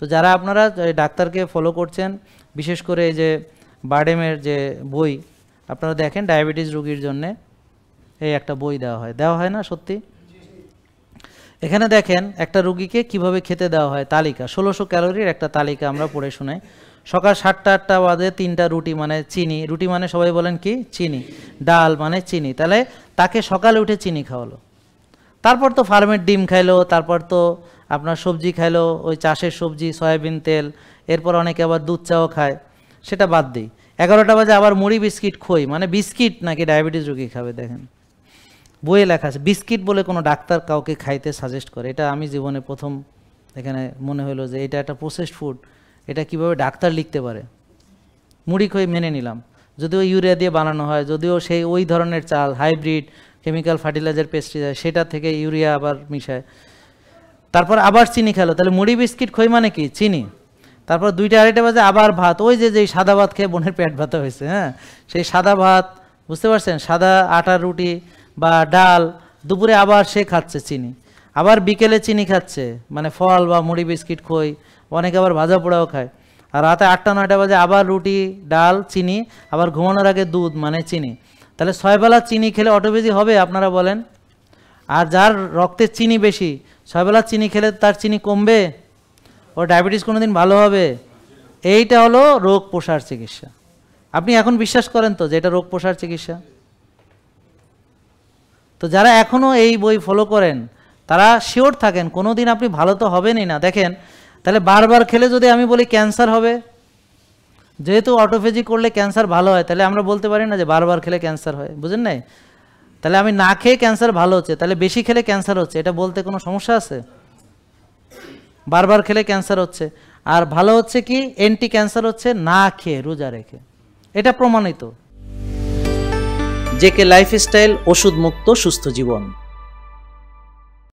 তো যারা আপনারা ডাক্তারকে ফলো করছেন, বিশেষ করে এই যে বার্ডেমের যে বই আপনারা দেখেন, ডায়াবেটিস রোগীর জন্যে এই একটা বই দেওয়া হয় না সত্যি? এখানে দেখেন একটা রুগীকে কিভাবে খেতে দেওয়া হয়, তালিকা 1600 ক্যালোরির একটা তালিকা আমরা পড়ে শোনাই। সকাল 7টা 8টা বাজে 3টা রুটি মানে চিনি, রুটি মানে সবাই বলেন কি চিনি, ডাল মানে চিনি, তাহলে তাকে সকালে উঠে চিনি খাওয়ালো। তারপর তো ফার্মের ডিম খাইলো, তারপর তো আপনার সবজি খাইলো, ওই চাষের সবজি, সয়াবিন তেল, এরপর অনেকে আবার দুধ চাও খায়, সেটা বাদ দিই। 11টা বাজে আবার মুড়ি বিস্কিট খই, মানে বিস্কিট নাকি ডায়াবেটিস রোগী খাবে? দেখেন বইয়ে লেখা আছে বিস্কিট বলে কোনো ডাক্তার কাউকে খাইতে সাজেস্ট করে? এটা আমি জীবনে প্রথম এখানে মনে হলো যে এটা একটা প্রসেসড ফুড, এটা কিভাবে ডাক্তার লিখতে পারে। মুড়ি খই মেনে নিলাম, যদিও ইউরিয়া দিয়ে বানানো হয়, যদিও সেই ওই ধরনের চাল, হাইব্রিড কেমিক্যাল ফার্টিলাইজার পেস্টিসাইড, সেটা থেকে ইউরিয়া আবার মিশায়। তারপর আবার চিনি খেলো, তাহলে মুড়ি বিস্কিট খই মানে কি চিনি। তারপর 2টা 2:30 বাজে আবার ভাত, ওই যে যেই সাদা ভাত খেয়ে বোনের পেট ব্যথা হয়েছে, হ্যাঁ সেই সাদা ভাত, বুঝতে পারছেন, সাদা আটার রুটি বা ডাল, দুপুরে আবার সে খাচ্ছে চিনি, আবার বিকেলে চিনি খাচ্ছে, মানে ফল বা মুড়ি বিস্কিট খই, অনেকে আবার ভাজা পোড়াও খায়। আর রাতে 8টা 9টা বাজে আবার রুটি ডাল চিনি, আবার ঘুমানোর আগে দুধ মানে চিনি। তাহলে 6 বেলা চিনি খেলে অটোফেজি হবে আপনারা বলেন? আর যার রক্তে চিনি বেশি, 6 বেলা চিনি খেলে তার চিনি কমবে? ওর ডায়াবেটিস কোনোদিন ভালো হবে? এইটা হলো রোগ পোষার চিকিৎসা। আপনি এখন বিশ্বাস করেন তো যে এটা রোগ পোষার চিকিৎসা? তো যারা এখনও এই বই ফলো করেন তারা শিওর থাকেন কোনোদিন আপনি ভালো তো হবেনই না। দেখেন তাহলে বারবার খেলে যদি আমি বলি ক্যান্সার হবে, যেহেতু অটোফেজি করলে ক্যান্সার ভালো হয়, তাহলে আমরা বলতে পারি না যে বারবার খেলে ক্যান্সার হয়, বুঝেন নাই? তাহলে আমি না খেয়ে ক্যান্সার ভালো হচ্ছে, তাহলে বেশি খেলে ক্যান্সার হচ্ছে, এটা বলতে কোনো সমস্যা আছে? বারবার খেলে ক্যান্সার হচ্ছে, আর ভালো হচ্ছে কি অ্যান্টি ক্যান্সার হচ্ছে না খেয়ে রোজা রেখে, এটা প্রমাণিত। জেকে লাইফস্টাইল, ওষুধ মুক্ত সুস্থ জীবন।